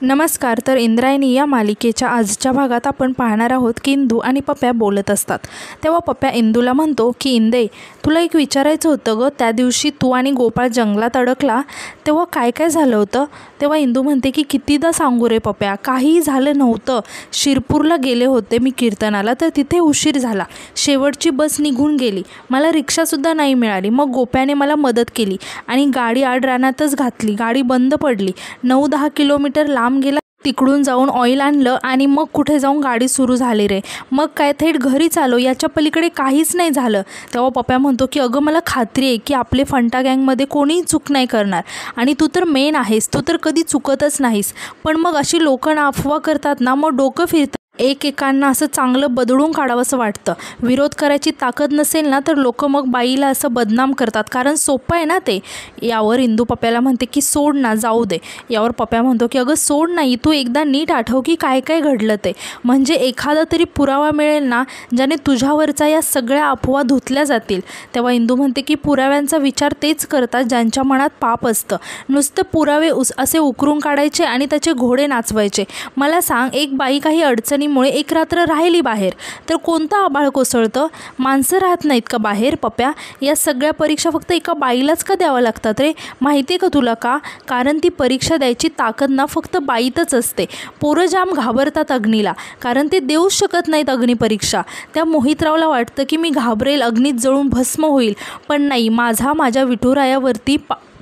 नमस्कार. तर इंद्रायणी या मालिकेच्या आजच्या भागात आपण पाहणार आहोत की इंदू आणि पप्या बोलत असतात. तेव्हा पप्या इंदूला म्हणतो की इंदे, तुला एक विचारायचं होतं ग. त्या दिवशी तू आणि गोपाळ जंगलात अडकला तेव्हा काय काय झालं होतं? तेव्हा इंदू म्हणते की कितीदा सांगू रे पप्या, काहीही झालं नव्हतं. शिरपूरला गेले होते मी कीर्तनाला, तर तिथे उशीर झाला. शेवटची बस निघून गेली. मला रिक्षासुद्धा नाही मिळाली. मग गोप्याने मला मदत केली आणि गाडी आड रानातच घातली. गाडी बंद पडली. 9-10 किलोमीटर लांब गेला. तिकडून जाऊन ऑइल आणलं आणि मग कुठे जाऊन गाडी सुरू झाली रे. मग काय थेट घरीच आलो. याच्या पलीकडे काहीच नाही झालं. तेव्हा पप्या म्हणतो की अगं, मला खात्री आहे की आपले फंटा गँगमध्ये कोणीही चूक नाही करणार आणि तू तर मेन आहेस, तू तर कधी चुकतच नाहीस. पण मग अशी लोकं ना अफवा करतात ना, मग डोकं फिरतं. एकेकांना असं चांगलं बदलून काढावंसं वाटतं. विरोध करायची ताकद नसेल ना तर लोक मग बाईला असं बदनाम करतात, कारण सोपं आहे ना ते. यावर इंदू पप्याला म्हणते की सोड ना, जाऊ दे. यावर पप्या म्हणतो की अगं सोड नाही, तू एकदा नीट आठव की काय काय घडलं ते. म्हणजे एखादा तरी पुरावा मिळेल ना ज्याने तुझ्यावरचा या सगळ्या अफवा धुतल्या जातील. तेव्हा इंदू म्हणते की पुराव्यांचा विचार तेच करतात ज्यांच्या मनात पाप असतं. नुसतं पुरावे असे उकरून काढायचे आणि त्याचे घोडे नाचवायचे. मला सांग, एक बाई काही अडचणीमुळे एक रात्र राहिली बाहेर, तर कोणतं आभाळ कोसळतं? माणसं राहत नाहीत का बाहेर? पप्या, या सगळ्या परीक्षा फक्त एका बाईलाच का द्यावं लागतात रे? माहिती आहे का तुला का? कारण ती परीक्षा द्यायची ताकद ना फक्त बाईतच असते. पोरं जाम घाबरतात अग्नीला, कारण ते देऊच शकत नाहीत अग्निपरीक्षा. त्या मोहितरावला वाटतं की मी घाबरेल, अग्नीत जळून भस्म होईल. पण नाही, माझ्या विठुरायावरती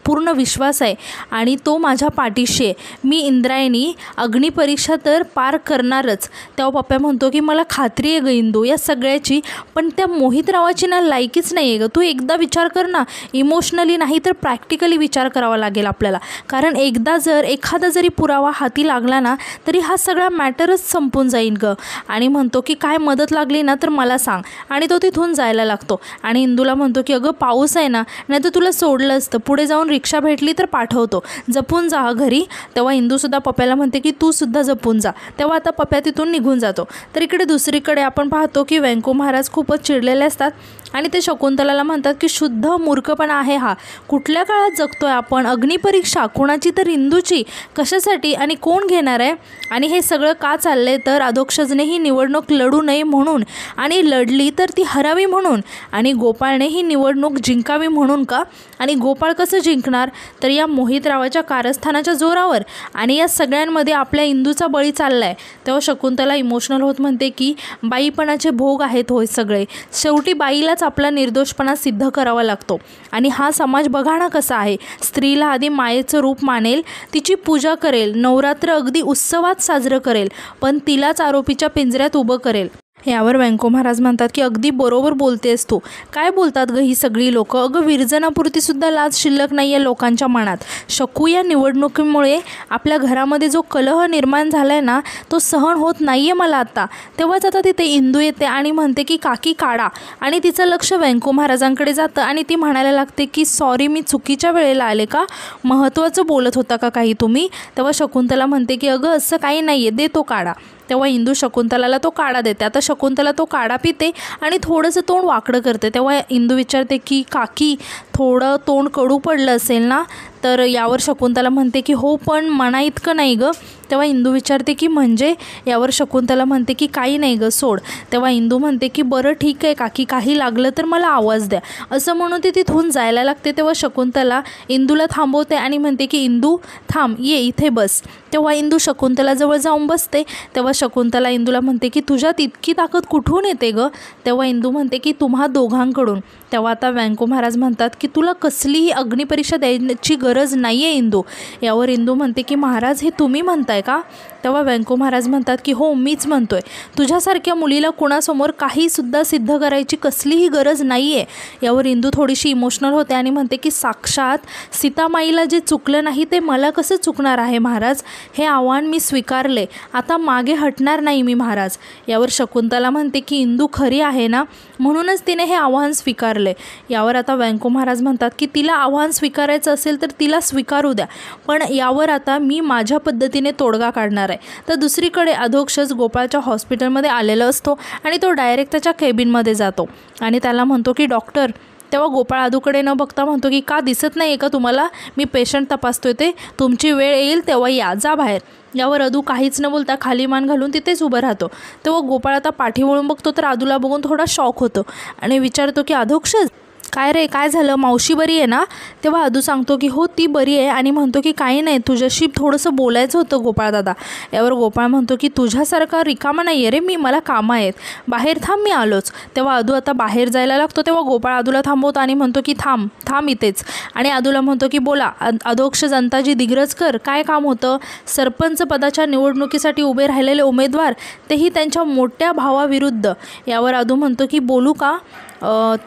पूर्ण विश्वास आहे आणि तो माझ्या पाठीशी आहे. मी इंद्रायणी अग्निपरीक्षा तर पार करणारच. तेव्हा पप्या म्हणतो की मला खात्री आहे ग इंदू या सगळ्याची, पण त्या मोहितरावाची ना लायकीच नाही आहे ग. तू एकदा विचार कर ना, इमोशनली नाही तर प्रॅक्टिकली विचार करावा लागेल आपल्याला. कारण एखादा जरी पुरावा हाती लागला ना तरी हा सगळा मॅटरच संपून जाईल ग. आणि म्हणतो की काय मदत लागली ना तर मला सांग. आणि तो तिथून जायला लागतो. आणि इंदूला म्हणतो की अगं पाऊस आहे ना, नाही तर तुला सोडलं असतं. पुढे जाऊन रिक्षा भेटली तर पाठवतो, जपून जा घरी. तेव्हा इंदूसुद्धा पप्याला म्हणते की तू सुद्धा जपून जा. तेव्हा आता पप्या तिथून निघून जातो. तर इकडे दुसरीकडे आपण पाहतो की व्यंको महाराज खूपच चिडलेले असतात आणि ते शकुंतलाला म्हणतात की शुद्ध मूर्खपणा आहे हा. कुठल्या काळात जगतोय आपण? अग्निपरीक्षा कोणाची? तर इंदूची. कशासाठी आणि कोण घेणार आहे? आणि हे सगळं का चाललंय? तर अधोक्षजने ही निवडणूक लढू नये म्हणून, आणि लढली तर ती हरावी म्हणून, आणि गोपाळने ही निवडणूक जिंकावी म्हणून का? आणि गोपाळ कसं जिंकणार? तर या मोहितरावाच्या कारस्थानाच्या जोरावर. आणि या सगळ्यांमध्ये आपल्या इंदूचा बळी चाललाय. तेव्हा शकुंतला इमोशनल होत म्हणते की बाईपणाचे भोग आहेत होय सगळे. शेवटी बाईलाच आपला निर्दोषपणा सिद्ध करावा लागतो. आणि हा समाज बघा ना कसा आहे. स्त्रीला आधी मायेचं रूप मानेल, तिची पूजा करेल, नवरात्र अगदी उत्सवात साजरं करेल, पण तिलाच आरोपीच्या पिंजऱ्यात उभं करेल. यावर व्यंको महाराज म्हणतात की अगदी बरोबर बोलतेस तू. काय बोलतात ग ही सगळी लोकं? अगं, विरजनापुरती सुद्धा लाज शिल्लक नाही आहे लोकांच्या मनात. शकू, या निवडणुकीमुळे आपल्या घरामध्ये जो कलह निर्माण झाला आहे ना तो सहन होत नाही आहे मला आता. तेव्हाच आता तिथे इंदू येते आणि म्हणते की काकी काढा. आणि तिचं लक्ष व्यंको महाराजांकडे जातं आणि ती म्हणायला लागते की सॉरी, मी चुकीच्या वेळेला आले का? महत्त्वाचं बोलत होता का काही तुम्ही? तेव्हा शकुंतला म्हणते की अगं असं काही नाही आहे, दे तो काढा. तेव्हा इंदू शकुंतलाला तो काढा देते. आता शकुंतला तो काढा पिते आणि थोडंसं तोंड वाकडं करते. तेव्हा इंदू विचारते की काकी, थोडं तोंड कडू पडलं असेल ना? तर यावर शकुंतला म्हणते की हो, पण मना इतकं नाही ग. तेव्हा इंदू विचारते की म्हणजे? यावर शकुंतला म्हणते की काही नाही ग, सोड. तेव्हा इंदू म्हणते की बरं ठीक आहे काकी, काही लागलं तर मला आवाज द्या. असं म्हणून ती तिथून जायला लागते. तेव्हा शकुंतला इंदूला थांबवते आणि म्हणते की इंदू थांब, ये इथे बस. तेव्हा इंदू शकुंतलाजवळ जाऊन बसते. तेव्हा शकुंतला इंदूला म्हणते की तुझ्यात इतकी ताकद कुठून येते ग? तेव्हा इंदू म्हणते की तुम्हा दोघांकडून. तेव्हा आता व्यंको महाराज म्हणतात की तुला कसलीही अग्निपरीक्षा द्यायची गरज नाही आहे इंदू. यावर इंदू म्हणते की महाराज, हे तुम्ही म्हणताय का? तेव्हा व्यंको महाराज म्हणतात की हो, मीच म्हणतोय. तुझ्यासारख्या मुलीला कोणासमोर काहीसुद्धा सिद्ध करायची कसलीही गरज नाही आहे. यावर इंदू थोडीशी इमोशनल होते आणि म्हणते की साक्षात सीतामाईला जे चुकलं नाही ते मला कसं चुकणार आहे महाराज? हे आव्हान मी स्वीकारले, आता मागे हटणार नाही मी महाराज. यावर शकुंतला म्हणते की इंदू खरी आहे ना, म्हणूनच तिने हे आव्हान स्वीकारले. यावर आता व्यंको महाराज म्हणतात की तिला आव्हान स्वीकारायचं असेल तर तिला स्वीकारू द्या, पण यावर आता मी माझ्या पद्धतीने तोडगा काढणार आहे. तर दुसरीकडे अधोक्षज गोपाळच्या हॉस्पिटलमध्ये आलेला असतो आणि तो डायरेक्ट त्याच्या केबिनमध्ये जातो आणि त्याला म्हणतो की डॉक्टर, तेव्हा गोपाळ आदूकडे न बघता म्हणतो की का दिसत नाही आहे का तुम्हाला, मी पेशंट तपासतोय ते, तुमची वेळ येईल तेव्हा या, जा बाहेर. यावर अदू काहीच न बोलता खाली मान घालून तिथेच उभं राहतो. तेव्हा गोपाळ आता पाठी वळून बघतो तर अदूला बघून थोडा शॉक होतो आणि विचारतो की अधोक्षज काय रे, काय झालं, मावशी बरी आहे ना? तेव्हा अदू सांगतो की हो ती बरी आहे आणि म्हणतो की काही नाही, तुझ्याशी थोडंसं बोलायचं होतं गोपाळ दादा. यावर गोपाळ म्हणतो की तुझ्यासारखा रिकामा नाही आहे रे मी, मला कामं आहेत, बाहेर थांब, मी आलोच. तेव्हा अदू आता बाहेर जायला लागतो. तेव्हा गोपाळ अदूला थांबवतो आणि म्हणतो की थांब इथेच. आणि अदूला म्हणतो की बोला अधोक्षज अंताजी दिग्रजकर, काय काम होतं? सरपंच पदाच्या निवडणुकीसाठी उभे राहिलेले उमेदवार, तेही त्यांच्या मोठ्या भावाविरुद्ध. यावर अदू म्हणतो की बोलू का?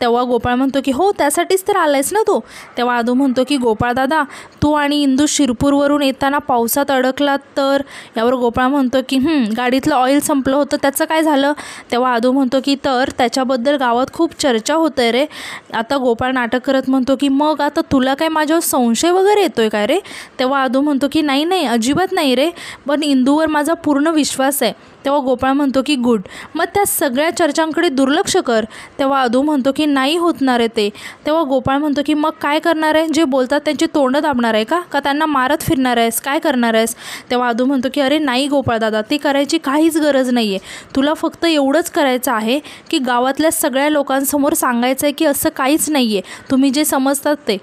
तेव्हा गोपाळ म्हणतो की हो त्यासाठीच तर आलायस ना तू. तेव्हा अदू म्हणतो की गोपाळ दादा, तू आणि इंदू शिरपूरवरून येताना पावसात अडकलात तर. यावर गोपाळ म्हणतो की गाडीतलं ऑइल संपलं होतं, त्याचं काय झालं? तेव्हा अदू म्हणतो की तर त्याच्याबद्दल गावात खूप चर्चा होते रे. आता गोपाळ नाटक करत म्हणतो की मग आता तुला काय माझ्यावर संशय वगैरे येतोय काय रे? तेव्हा अदू म्हणतो की नाही अजिबात नाही रे, पण इंदूवर माझा पूर्ण विश्वास आहे. तेव्हा गोपाळ म्हणतो की गुड, मग त्या सगळ्या चर्चांकडे दुर्लक्ष कर. तेव्हा अदू म्हणतो की नाही होणार आहे ते. तेव्हा गोपाळ म्हणतो की मग काय करणार आहे, जे बोलतात त्यांची तोंड दाबणार आहे का त्यांना मारत फिरणार आहेस, काय करणार आहेस? तेव्हा अदू म्हणतो की अरे नाही गोपाळ दादा, ती करायची काहीच गरज नाही आहे. तुला फक्त एवढंच करायचं आहे की गावातल्या सगळ्या लोकांसमोर सांगायचं आहे की असं काहीच नाही आहे, तुम्ही जे समजतात ते.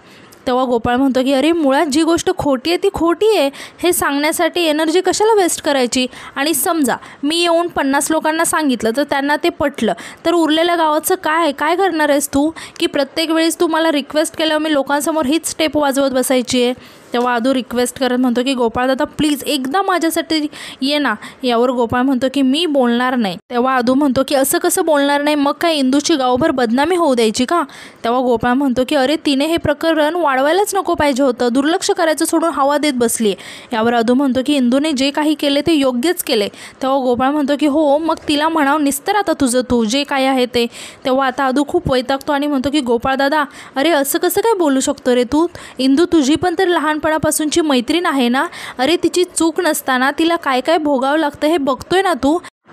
तेव्हा गोपाळ म्हणतो की अरे मुळात जी गोष्ट खोटी आहे ती खोटी आहे, हे सांगण्यासाठी एनर्जी कशाला वेस्ट करायची? आणि समजा मी येऊन 50 लोकांना सांगितलं तर त्यांना ते पटलं, तर उरलेल्या गावाचं काय करणार आहेस तू? की प्रत्येक वेळेस तू मला रिक्वेस्ट केल्यावर मी लोकांसमोर हीच स्टेप वाजवत बसायची आहे? तेव्हा अदू रिक्वेस्ट करत म्हणतो की गोपाळ दादा प्लीज एकदा माझ्यासाठी ये ना. यावर गोपाळ म्हणतो की मी बोलणार नाही. तेव्हा अदू म्हणतो की असं कसं बोलणार नाही, मग काय इंदूची गावभर बदनामी होऊ द्यायची का? तेव्हा गोपाळ म्हणतो की अरे तिने हे प्रकरण वाढवायलाच नको पाहिजे होतं, दुर्लक्ष करायचं सोडून हवा देत बसली आहे. यावर अदू म्हणतो की इंदूने जे काही केले ते योग्यच केले. तेव्हा गोपाळ म्हणतो की हो मग तिला म्हणाव निस्तर आता तू जे काय आहे ते. तेव्हा आता अदू खूप वैतागतो आणि म्हणतो की गोपाळ दादा अरे असं कसं काय बोलू शकतो रे तू? इंदू तुझी पण तर लहानपणापासूनची मैत्रीण आहे ना. अरे तिची चूक नसताना तिला काय काय भोगावं लागतं हे बघतोय ना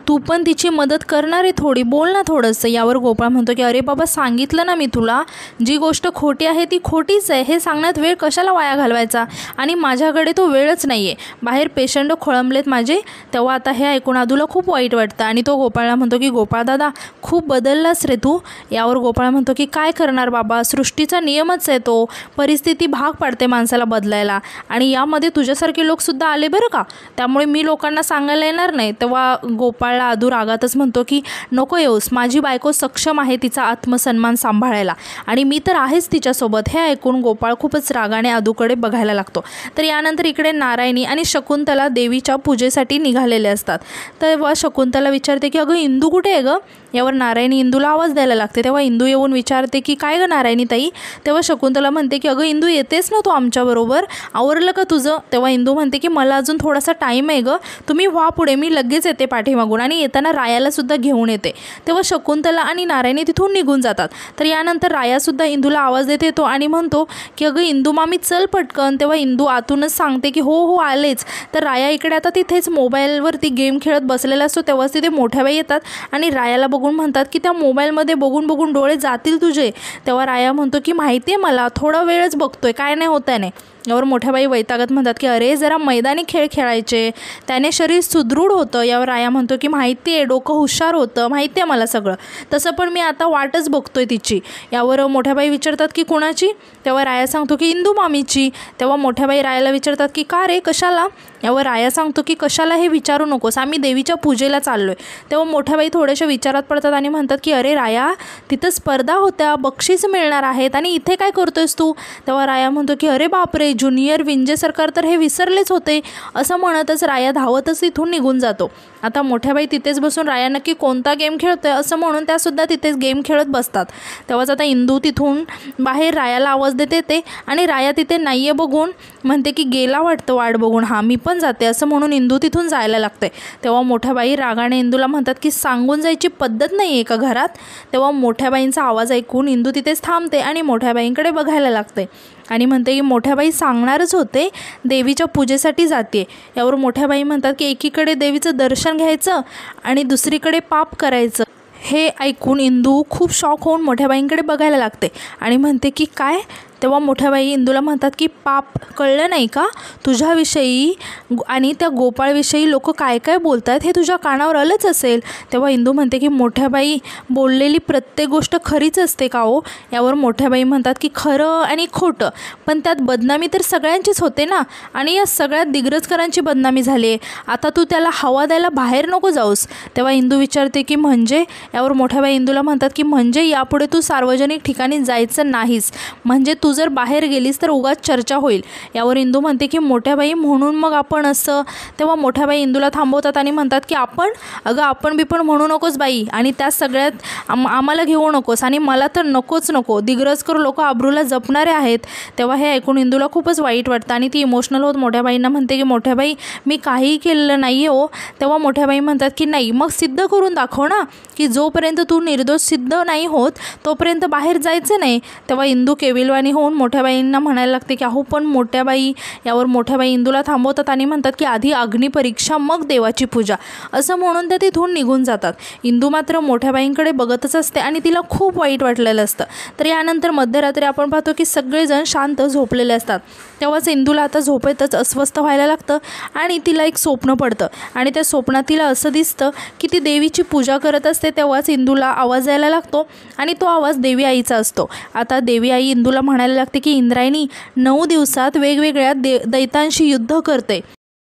तू पण तिची मदत करणार आहे थोडी, बोल ना थोडंसं. यावर गोपाळ म्हणतो की अरे बाबा सांगितलं ना मी तुला, जी गोष्ट खोटी आहे ती खोटीच आहे, हे सांगण्यात वेळ कशाला वाया घालवायचा? आणि माझ्याकडे तो वेळच नाही आहे, बाहेर पेशंट खोळंबलेत माझे. तेव्हा आता हे ऐकून अदूला खूप वाईट वाटतं आणि तो गोपाळला म्हणतो की गोपाळ दादा खूप बदललास रे तू. यावर गोपाळ म्हणतो की काय करणार बाबा, सृष्टीचा नियमच आहे तो, परिस्थिती भाग पाडते माणसाला बदलायला, आणि यामध्ये तुझ्यासारखे लोकसुद्धा आले बरं का, त्यामुळे मी लोकांना सांगायला येणार नाही. तेव्हा गोपाळ अदू रागातच म्हणतो की नको येऊस, माझी बायको सक्षम आहे तिचा आत्मसन्मान सांभाळायला आणि मी तर आहेच तिच्यासोबत. हे ऐकून गोपाळ खूपच रागाने अदूकडे बघायला लागतो. तर यानंतर इकडे नारायणी आणि शकुंतला देवीच्या पूजेसाठी निघालेले असतात. तेव्हा शकुंतला विचारते की अगं इंदू कुठे आहे गं? यावर नारायणी इंदूला आवाज द्यायला लागते. तेव्हा इंदू येऊन विचारते की काय गं नारायणी ताई? तेव्हा शकुंतला म्हणते की अगं इंदू येतेस ना तू आमच्याबरोबर, आवरलं का तुझं? तेव्हा इंदू म्हणते की मला अजून थोडासा टाईम आहे गं, तुम्ही व्हा पुढे, मी लगेच येते पाठीमागून आणि येताना रायालासुद्धा घेऊन येते. तेव्हा शकुंतला आणि नारायणी तिथून निघून जातात. तर यानंतर रायासुद्धा इंदूला आवाज देत येतो आणि म्हणतो की अगं इंदू मामी चल पटकन. तेव्हा इंदू आतूनच सांगते की हो आलेच. तर राया इकडे आता तिथेच मोबाईलवरती गेम खेळत बसलेला असतो. तेव्हाच तिथे मोठ्या बाई येतात आणि रायाला बघून म्हणतात की त्या मोबाईलमध्ये बघून डोळे जातील तुझे. तेव्हा राया म्हणतो की माहिती आहे मला, थोडा वेळच बघतोय, काय नाही होत आहे. यावर मोठ्या बाई वैतागत म्हणतात की अरे जरा मैदानी खेळ खेळायचे, त्याने शरीर सुदृढ होतं. यावर राया म्हणतो की माहिती आहे, डोकं हुशार होतं, माहिती आहे मला सगळं, तसं पण मी आता वाटच बघतोय तिची. यावर मोठ्या बाई विचारतात की कुणाची? तेव्हा राया सांगतो की इंदू मामीची. तेव्हा मोठ्या बाई रायाला विचारतात की का रे, कशाला? यावर राया सांगतो की कशाला हे विचारू नकोस, आम्ही देवीच्या पूजेला चाललो आहे. तेव्हा मोठ्या बाई थोड्याशा विचारात पडतात आणि म्हणतात की अरे राया तिथं स्पर्धा होत्या, बक्षीस मिळणार आहेत आणि इथे काय करतोयस तू? तेव्हा राया म्हणतो की अरे बापरे, ज्युनियर विंजे सरकार तर हे विसरलेच होते. असं म्हणतच राया धावतच इथून निघून जातो. आता मोठ्या बाई तिथेच बसून राया नक्की कोणता गेम खेळतोय असं म्हणून त्यासुद्धा तिथेच गेम खेळत बसतात. तेव्हाच आता इंदू तिथून बाहेर रायाला आवाज देते ते, आणि राया तिथे नाही आहे बघून म्हणते की गेला वाटतं वाट बघून, हा मी पण जाते असं म्हणून इंदू तिथून जायला लागते. तेव्हा मोठ्या बाई रागाने इंदूला म्हणतात की सांगून जायची पद्धत नाही आहे का घरात? तेव्हा मोठ्या बाईंचा आवाज ऐकून इंदू तिथेच थांबते आणि मोठ्या बाईंकडे बघायला लागते आणि म्हणते की मोठ्या बाई सांगणारच होते, देवीच्या पूजेसाठी जाते. यावर मोठ्या बाई म्हणतात की एकीकडे देवीचं दर्शन घ्यायचं आणि दुसरीकडे पाप करायचं, हे ऐकून इंदू खूप शॉक होऊन मोठ्या बाईंकडे बघायला लागते आणि म्हणते की काय. तेव्हा मोठ्या बाई इंदूला म्हणतात की पाप, कळलं नाही का तुझ्याविषयी आणि त्या गोपाळविषयी लोक काय काय बोलत आहेत हे तुझ्या कानावर आलंच असेल. तेव्हा इंदू म्हणते की मोठ्या बाई, बोललेली प्रत्येक गोष्ट खरीच असते का हो. यावर मोठ्या बाई म्हणतात की खरं आणि खोटं, पण त्यात बदनामी तर सगळ्यांचीच होते ना, आणि या सगळ्यात दिग्रजकरांची बदनामी झाली आहे. आता तू त्याला हवा द्यायला बाहेर नको जाऊस. तेव्हा इंदू विचारते की म्हणजे. यावर मोठ्या बाई इंदूला म्हणतात की म्हणजे यापुढे तू सार्वजनिक ठिकाणी जायचं नाहीस, म्हणजे तू जर बाहेर गेलीस तर उगाच चर्चा होईल. यावर इंदू म्हणते की मोठ्या बाई म्हणून मग आपण असं. तेव्हा मोठ्या बाई इंदूला थांबवतात आणि म्हणतात की आपण, अगं आपण बिपण म्हणू नकोस बाई, आणि त्या सगळ्यात आम्हाला घेऊ नकोस, आणि मला तर नकोच नको. दिग्रजकर लोक आबरूला जपणारे आहेत. तेव्हा हे ऐकून इंदूला खूपच वाईट वाटतं आणि ती इमोशनल होत मोठ्या बाईंना म्हणते की मोठ्या बाई मी काहीही केलेलं नाही आहे हो. तेव्हा मोठ्या बाई म्हणतात की नाही, मग सिद्ध करून दाखव ना, की जोपर्यंत तू निर्दोष सिद्ध नाही होत तोपर्यंत बाहेर जायचं नाही. तेव्हा इंदू केविलवाणी होऊन मोठ्या बाईंना म्हणायला लागते की अहो पण मोठ्या बाई. यावर मोठ्या बाई इंदूला थांबवतात आणि म्हणतात की आधी अग्निपरीक्षा मग देवाची पूजा, असं म्हणून ते तिथून निघून जातात. इंदू मात्र मोठ्या बाईंकडे बघतच असते आणि तिला खूप वाईट वाटलेलं असतं. तर यानंतर मध्यरात्री आपण पाहतो की सगळेजण शांत झोपलेले असतात. तेव्हाच इंदूला आता झोपेतच अस्वस्थ व्हायला लागतं आणि तिला एक स्वप्न पडतं आणि त्या स्वप्नात तिला असं दिसतं की ती देवीची पूजा करत असते. तेव्हाच इंदूला आवाज यायला लागतो आणि तो आवाज देवी आईचा असतो. आता देवी आई इंदूला म्हणायला लागते की इंद्रायणी 9 दिवसात वेगवेगळ्या दैत्यांशी युद्ध करते.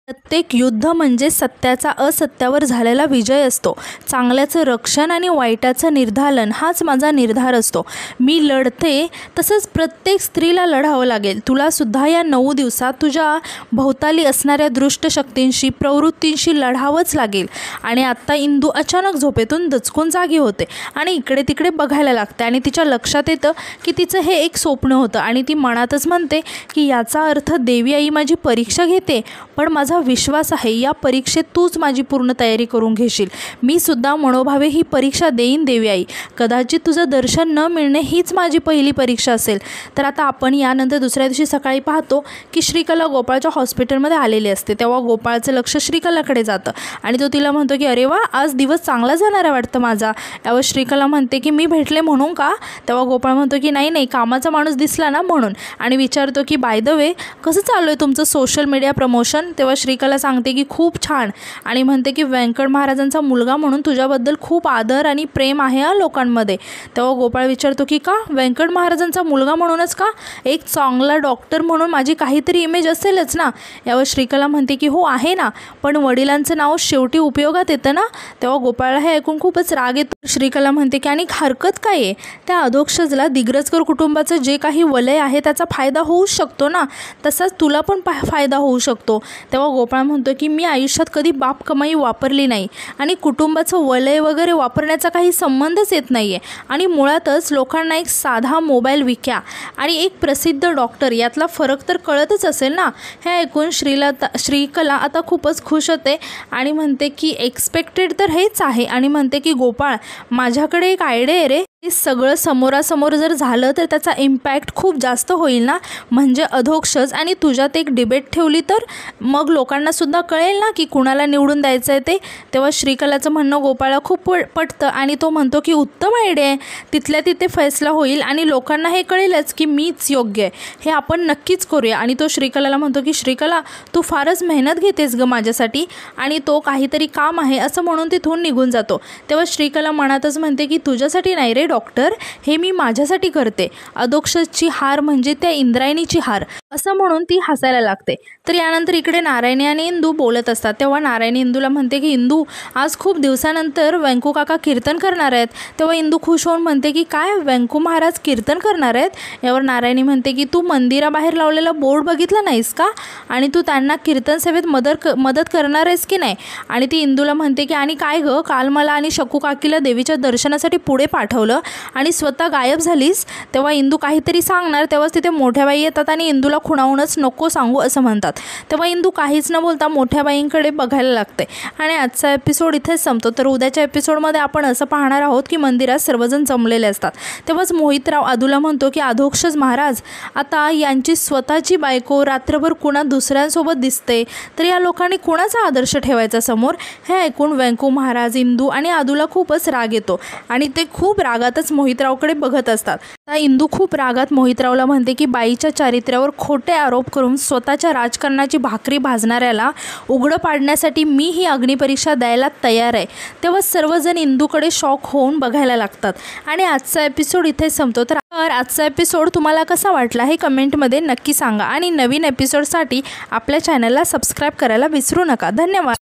प्रत्येक युद्ध म्हणजे सत्याचा असत्यावर झालेला विजय असतो. चांगल्याचं रक्षण आणि वाईटाचं निर्धालन हाच माझा निर्धार असतो. मी लढते तसंच प्रत्येक स्त्रीला लढावं लागेल. तुलासुद्धा या 9 दिवसात तुझ्या भोवताली असणाऱ्या दृष्ट शक्तींशी, प्रवृत्तींशी लढावंच लागेल. आणि आत्ता इंदू अचानक झोपेतून दचकून जागी होते आणि इकडे तिकडे बघायला लागते आणि तिच्या लक्षात येतं की तिचं हे एक स्वप्न होतं आणि ती मनातच म्हणते की याचा अर्थ देवी आई माझी परीक्षा घेते, पण माझा विश्वास आहे या परीक्षेत तूच माझी पूर्ण तयारी करून घेशील. मी सुद्धा मनोभावे ही परीक्षा देईन देवी आई. कदाचित तुझं दर्शन न मिळणे हीच माझी पहिली परीक्षा असेल. तर आता आपण यानंतर दुसऱ्या दिवशी सकाळी पाहतो की श्रीकला गोपाळच्या हॉस्पिटलमध्ये आलेली असते. तेव्हा गोपाळचं लक्ष श्रीकलाकडे जातं आणि तो तिला म्हणतो की अरे वा, आज दिवस चांगला जाणार आहे वाटतं माझा. यावर श्रीकला म्हणते की मी भेटले म्हणून का. तेव्हा गोपाळ म्हणतो की नाही नाही, कामाचा माणूस दिसला ना म्हणून, आणि विचारतो की बाय द वे कसं चालू आहे तुमचं सोशल मीडिया प्रमोशन. तेव्हा श्रीकला सांगते की खूप छान, आणि म्हणते की व्यंकट महाराजांचा मुलगा म्हणून तुझ्याबद्दल खूप आदर आणि प्रेम आहे हा लोकांमध्ये. तेव्हा गोपाळ विचारतो की का, व्यंकट महाराजांचा मुलगा म्हणूनच का, एक चांगला डॉक्टर म्हणून माझी काहीतरी इमेज असेलच ना. यावर श्रीकला म्हणते की हो आहे ना, पण वडिलांचं नाव शेवटी उपयोगात येतं ना. तेव्हा गोपाळला हे ऐकून खूपच राग येतो. श्रीकला म्हणते की आणि हरकत काय आहे, त्या अधोक्षजला दिग्रजकर कुटुंबाचं जे काही वलय आहे त्याचा फायदा होऊ शकतो ना, तसाच तुला पण फायदा होऊ शकतो. तेव्हा गोपाळ म्हणतो की मी आयुष्यात कधी बाप कमाई वापरली नाही आणि कुटुंबाचं वलय वगैरे वापरण्याचा काही संबंधच येत नाही आहे, आणि मुळातच लोकांना एक साधा मोबाईल विक्या आणि एक प्रसिद्ध डॉक्टर यातला फरक तर कळतच असेल ना. हे ऐकून श्रीकला आता खूपच खुश होते आणि म्हणते की एक्सपेक्टेड तर हेच आहे, आणि म्हणते की गोपाळ माझ्याकडे एक आयडिया आहे रे. हे सगळं समोरासमोर जर झालं तर त्याचा इम्पॅक्ट खूप जास्त होईल ना. म्हणजे अधोक्षज आणि तुझ्यात एक डिबेट ठेवली तर मग लोकांनासुद्धा कळेल ना की कुणाला निवडून द्यायचं आहे ते. तेव्हा श्रीकलाचं म्हणणं गोपाळला खूप पटतं आणि तो म्हणतो की उत्तम आयडिया आहे. तिथल्या तिथे फैसला होईल आणि लोकांना हे कळेलच की मीच योग्य आहे. हे आपण नक्कीच करूया. आणि तो श्रीकलाला म्हणतो की श्रीकला तू फारच मेहनत घेतेस ग माझ्यासाठी, आणि तो काहीतरी काम आहे असं म्हणून तिथून निघून जातो. तेव्हा श्रीकला मनातच म्हणते की तुझ्यासाठी नाही रे डॉक्टर, हे मी माझ्यासाठी करते. अधोक्षजची हार म्हणजे त्या इंद्रायणीची हार, असं म्हणून ती हसायला लागते. तर यानंतर इकडे नारायणी आणि इंदू बोलत असतात. तेव्हा नारायणी इंदूला म्हणते की इंदू आज खूप दिवसानंतर व्यंकू काका कीर्तन करणार आहेत. तेव्हा इंदू खुश होऊन म्हणते की काय, व्यंकू महाराज कीर्तन करणार आहेत. यावर नारायणी म्हणते की तू मंदिराबाहेर लावलेला बोर्ड बघितला नाहीस का, आणि तू त्यांना कीर्तन सेवेत मदत करणार आहेस की नाही. आणि ती इंदूला म्हणते की आणि काय गं, काल मला आणि शकू काकीला देवीच्या दर्शनासाठी पुढे पाठवलं आणि स्वतः गायब झालीस. तेव्हा इंदू काहीतरी सांगणार तेव्हाच तिथे मोठ्या बाई येतात आणि इंदूला खुणावूनच नको सांगू असं म्हणतात। तेव्हा इंदू काहीच न बोलता मोठ्या बाईंकडे बघायला लागते आणि आजचा एपिसोड इथेच संपतो। तर उद्याच्या एपिसोडमध्ये आपण असं पाहणार आहोत की मंदिरात सर्वजण जमलेले असतात। तेव्हाच मोहितराव आदूला म्हणतो की अधोक्षज महाराज, आता यांची स्वतःची बायको रात्रभर कुणा दुसऱ्यांसोबत दिसते, तर या लोकांनी कुणाचा आदर्श ठेवायचा समोर। हे ऐकून वेंकू महाराज, इंदू आणि आदूला खूपच राग येतो आणि ते खूप रागातच मोहितरावकडे बघत असतात। इंदू खूप रागात मोहितरावला म्हणते की बाईच्या चारित्र्यावर खोटे आरोप करून स्वतःच्या राजकारणाची भाकरी भाजणाऱ्याला उघडं पाडण्यासाठी मी ही अग्निपरीक्षा द्यायला तयार आहे। तेव्हा सर्वजण इंदूकडे शॉक होऊन बघायला लागतात आणि आजचा एपिसोड इथे संपतो। तर आजचा एपिसोड तुम्हाला कसा वाटला हे कमेंटमध्ये नक्की सांगा आणि नवीन एपिसोडसाठी आपल्या चॅनलला सबस्क्राईब करायला विसरू नका। धन्यवाद।